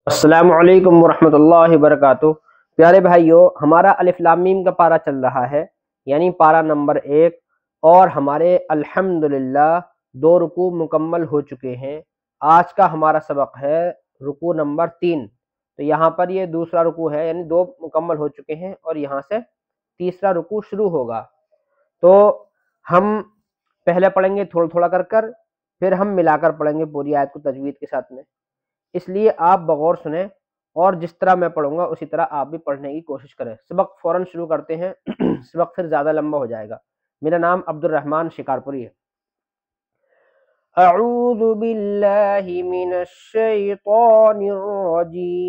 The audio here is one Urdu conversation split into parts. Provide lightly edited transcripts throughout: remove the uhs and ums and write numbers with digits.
السلام علیکم ورحمۃ اللہ وبرکاتہ۔ پیارے بھائیوں، ہمارا الف لام میم کا پارہ چل رہا ہے، یعنی پارہ نمبر 1، اور ہمارے الحمدللہ 2 رکوع مکمل ہو چکے ہیں۔ آج کا ہمارا سبق ہے رکوع نمبر 3۔ تو یہاں پر یہ دوسرا رکوع ہے، یعنی 2 مکمل ہو چکے ہیں اور یہاں سے تیسرا رکوع شروع ہوگا۔ تو ہم پہلے پڑھیں گے تھوڑا تھوڑا کر کر، پھر ہم ملا کر پڑھیں گے پوری آیت کو تجوید کے ساتھ میں، اس لیے آپ بغور سنیں اور جس طرح میں پڑھوں گا اسی طرح آپ بھی پڑھنے کی کوشش کریں۔ سبق فوراً شروع کرتے ہیں، سبق پھر زیادہ لمبا ہو جائے گا۔ میرا نام عبد الرحمن شکارپوری ہے۔ اعوذ باللہ من الشیطان الرجیم،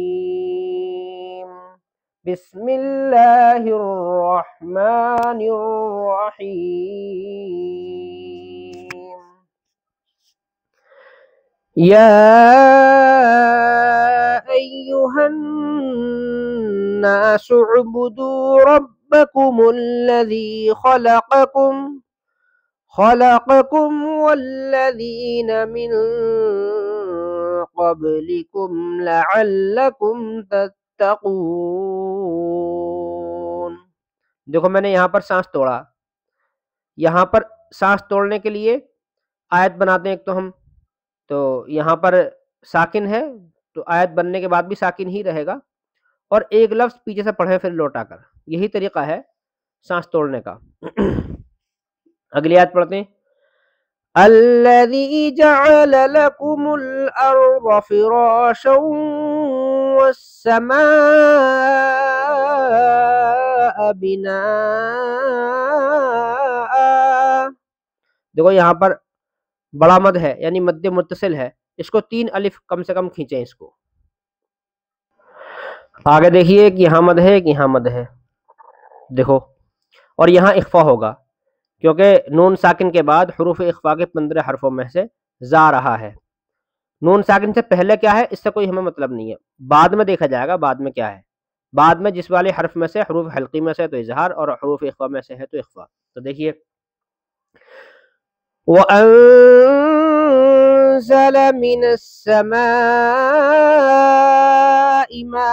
بسم اللہ الرحمن الرحیم۔ یا أيها الناس اعبدوا ربكم الذي خلقكم والذين من قبلكم لعلكم تتقون۔ دیکھو میں نے یہاں پر سانس توڑا، یہاں پر سانس توڑنے کے لیے آیت بناتے ہیں ایک تو ہم، تو یہاں پر ساکن ہے تو آیت بننے کے بعد بھی ساکن ہی رہے گا، اور ایک لفظ پیچھے سے پڑھیں پھر لوٹا کر، یہی طریقہ ہے سانس توڑنے کا۔ اگلی آیت پڑھتے ہیں۔ الذی جعل لکم الارض فراشا والسماء بناء۔ دیکھو یہاں پر بڑا مد ہے، یعنی مد متصل ہے، اس کو 3 الف کم سے کم کھینچیں اس کو۔ آگے دیکھیے ایک یہاں مد ہے، ایک یہاں مد ہے، دیکھو، اور یہاں اخفا ہوگا کیونکہ نون ساکن کے بعد حروف اخفا کے 15 حرفوں میں سے زا رہا ہے۔ نون ساکن سے پہلے کیا ہے اس سے کوئی ہمیں مطلب نہیں ہے، بعد میں دیکھا جائے گا بعد میں کیا ہے۔ بعد میں جس والے حرف میں سے حروف حلقی میں سے تو اظہار اور حروف اخفا میں سے ہے تو اخفا۔ تو دیکھیے وَأَنزَلَ مِنَ السَّمَاءِ مَاءً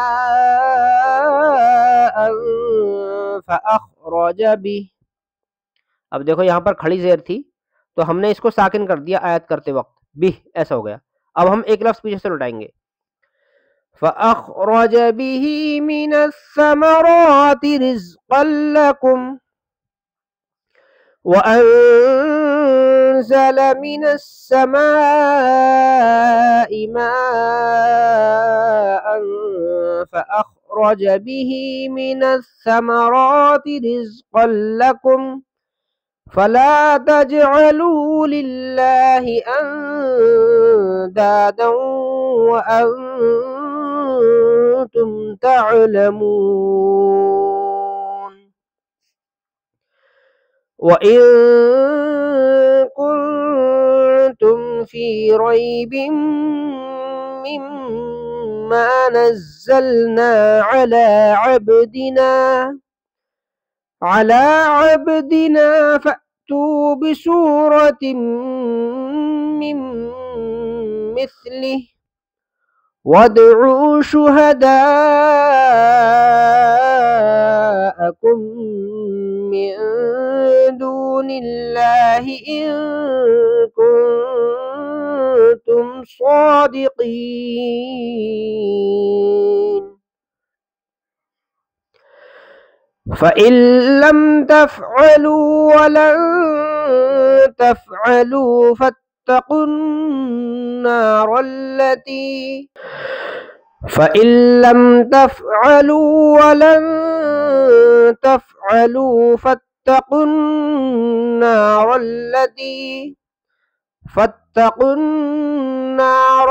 فَأَخْرَجَ بِهِ۔ اب دیکھو یہاں پر کھڑی زیر تھی تو ہم نے اس کو ساکن کر دیا آیت کرتے وقت، بھی ایسا ہو گیا۔ اب ہم ایک لفظ پیچھے سے لٹائیں گے، فَأَخْرَجَ بِهِ مِنَ الثَّمَرَاتِ رِزْقًا لَكُمْ وَأَنزَلَ مِنَ السَّمَاءِ مَاءً فَأَخْرَجَ بِهِ مِنَ الثَّمَرَاتِ رِزْقًا لَكُمْ فَلَا تَجْعَلُوا لِلَّهِ أَندَادًا وَأَنتُمْ تَعْلَمُونَ۔ وَإِن كُنتُمْ فِي رَيْبٍ مِّمَّا نَزَّلْنَا عَلَى عَبْدِنَا فَأْتُوا بِسُورَةٍ مِّن مِّثْلِهِ وَادْعُوا شُهَدَاءَكُم مِّن دُونِ اللَّهِ إِن كُنتُمْ صَادِقِينَ۔ فَإِن لَّمْ تَفْعَلُوا وَلَن تَفْعَلُوا فَاتَّقُوا النَّارَ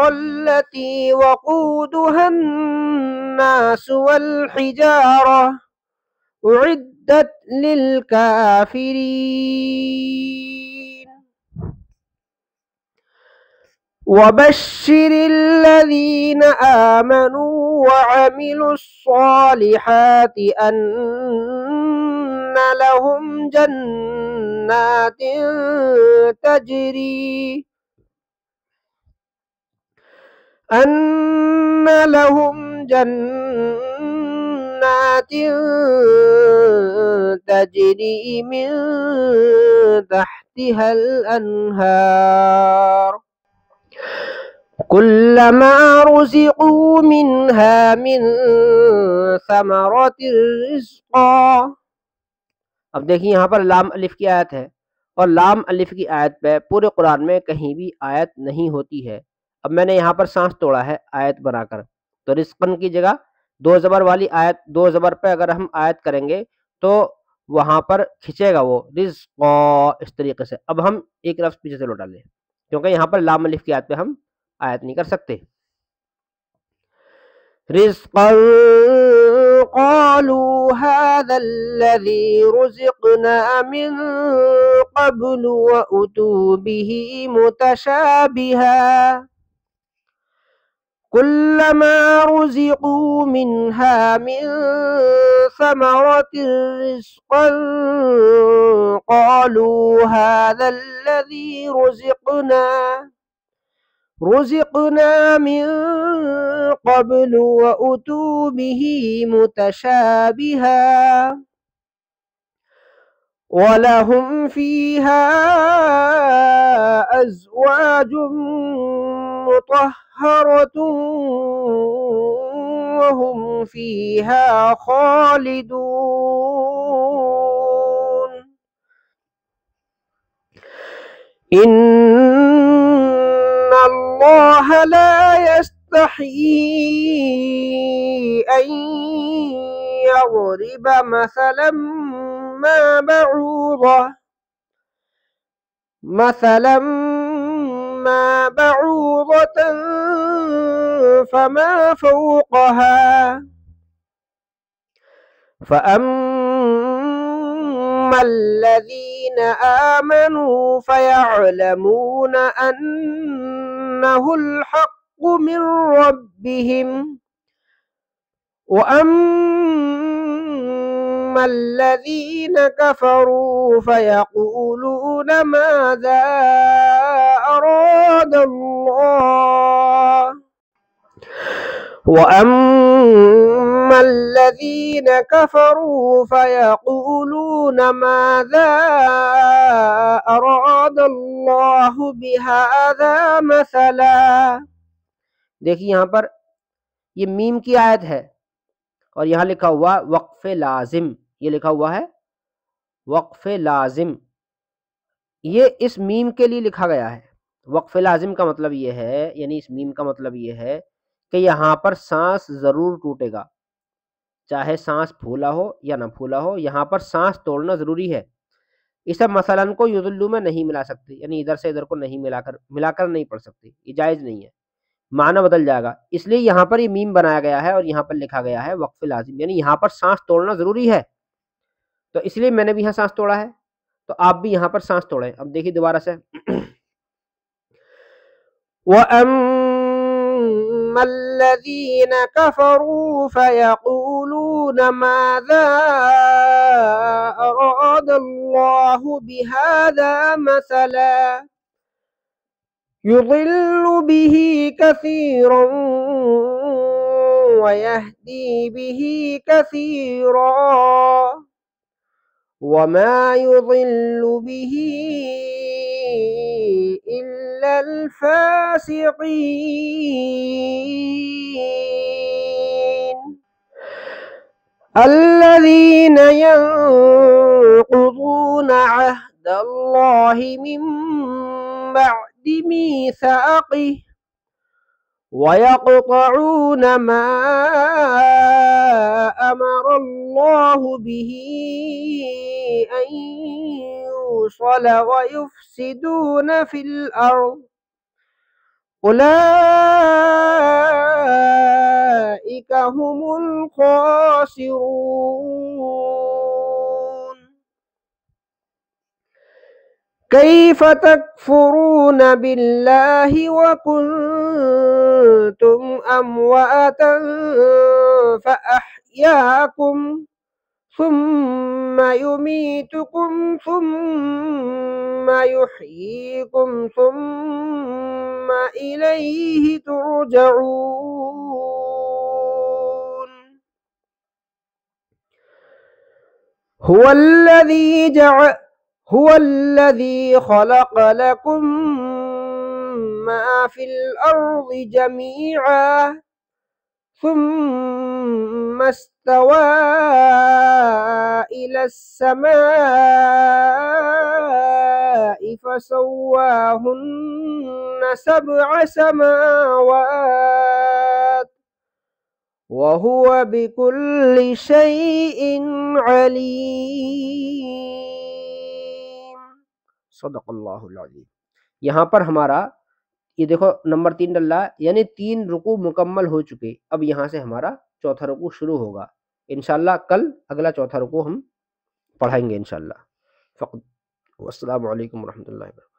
التي وقودها الناس والحجارة أعدت للكافرين۔ وبشر الذين آمنوا وعملوا الصالحات أن لهم جنات تجري أن لهم جنات تجري من تحتها الأنهار كلما رزقوا منها من ثمرة رزقا. اب دیکھیں یہاں پر لام الف کی آیت ہے، اور لام الف کی آیت پہ پورے قرآن میں کہیں بھی آیت نہیں ہوتی ہے. اب میں نے یہاں پر سانس توڑا ہے آیت بنا کر، تو رزقن کی جگہ دو زبر والی آیت، دو زبر پہ اگر ہم آیت کریں گے تو وہاں پر کھچے گا وہ رزقا اس طریقے سے. اب ہم ایک لفظ پیچھے سے لوٹا لیں، کیونکہ یہاں پر لام الف کی آیت پہ ہم آیت نہیں کر سکتے. رزقا قالوا هذا الذي رزقنا من قبل وأتوا به متشابها كلما رزقوا منها من ثمرة رزقا قالوا هذا الذي رزقنا من قبل وأتوا به متشابها ولهم فيها أزواج مطهرة وهم فيها خالدون. إن الله لا يستحيي أن يضرب مثلا ما بعوضة فما فوقها فأما الذين آمنوا فيعلمون أنه الحق من ربهم وأما الذين كفروا فيقولون ماذا أراد الله وأما الذين كفروا فيقولون ماذا أراد الله بهذا مثلا. دیکھیے یہاں پر یہ میم کی آیت ہے، اور یہاں لکھا ہوا وقف لازم، یہ لکھا ہوا ہے وقف لازم، یہ اس میم کے لیے لکھا گیا ہے. وقف لازم کا مطلب یہ ہے، یعنی اس میم کا مطلب یہ ہے کہ یہاں پر سانس ضرور ٹوٹے گا، چاہے سانس پھولا ہو یا نہ پھولا ہو، یہاں پر سانس توڑنا ضروری ہے. اسے مثلاً کو یضلو میں نہیں ملا سکتے، یعنی ادھر سے ادھر کو نہیں ملا کر نہیں پڑھ سکتے، یہ جائز نہیں ہے، معنی بدل جائے گا. اس لیے یہاں پر یہ میم بنایا گیا ہے اور یہاں پر لکھا گیا ہے وقف لازم، یعنی یہاں پر سانس توڑنا ضروری ہے. تو اس لیے میں نے بھی یہاں سانس توڑا ہے، تو آپ بھی یہاں پر سانس توڑیں. اب دیکھیے دوبارہ سے وَأَمَّا الَّذِينَ كَفَرُوا فَيَقُولُونَ مَاذَا أَرَادَ اللَّهُ بِهَذَا مَثَلًا يُضِلُّ بِهِ كَثِيرًا وَيَهْدِي بِهِ كَثِيرًا وَمَا يُضِلُّ بِهِ إِلَّا الْفَاسِقِينَ الَّذِينَ يَنقُضُونَ عَهْدَ اللَّهِ مِن بَعْدِ مِيثَاقِهِ وَيَقْطَعُونَ مَا أَمَرَ اللَّهُ بِهِ أَن يُوصَلَ وَيُفْسِدُونَ فِي الْأَرْضِ أُولَئِكَ هُمُ الْخَاسِرُونَ. كيف تكفرون بالله وكنتم أمواتا فأحياكم ثم يميتكم ثم يحييكم ثم إليه ترجعون هو الذي خلق لكم ما في الأرض جميعا ثم استوى إلى السماء فسواهن سبع سماوات وهو بكل شيء عليم صدق اللہ العظیم۔ یہاں پر ہمارا یہ دیکھو نمبر 3 ڈل رہا ہے، یعنی 3 رکوع مکمل ہو چکے، اب یہاں سے ہمارا چوتھا رکوع شروع ہوگا انشاءاللہ۔ کل اگلا چوتھا رکوع ہم پڑھائیں گے انشاءاللہ۔ فقط والسلام علیکم ورحمۃ اللہ وبرکاتہ۔